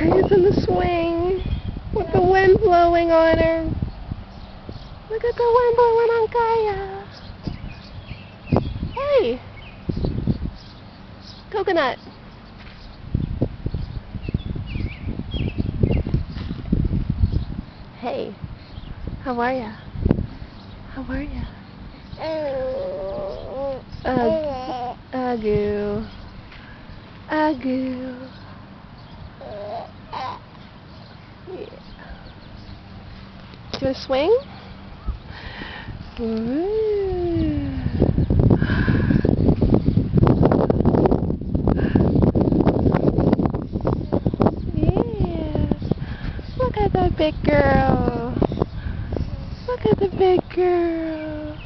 Kaya's in the swing with the wind blowing on her. Look at the wind blowing on Kaya. Hey! Coconut. Hey, how are ya? How are ya? Agoo. Agoo. Yeah. Do a swing? Ooh. Yeah. Look at that big girl. Look at the big girl.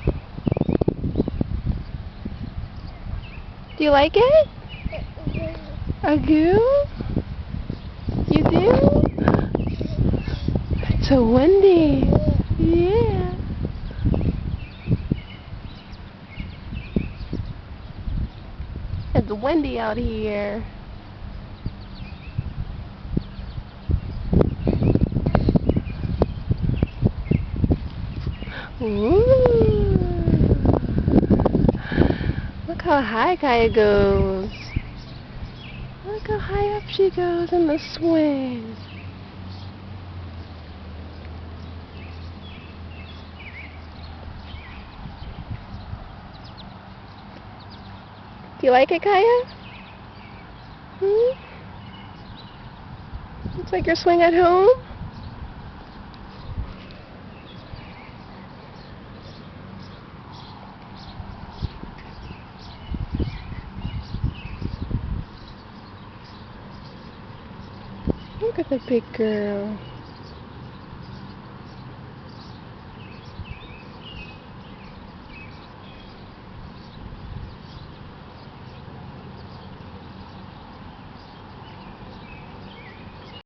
Do you like it? Agoo? You do? It's so windy. Yeah. It's windy out here. Ooh. Look how high Kaya goes. Look how high up she goes in the swing. Do you like it, Kaya? Looks like your swing at home. Look at the big girl.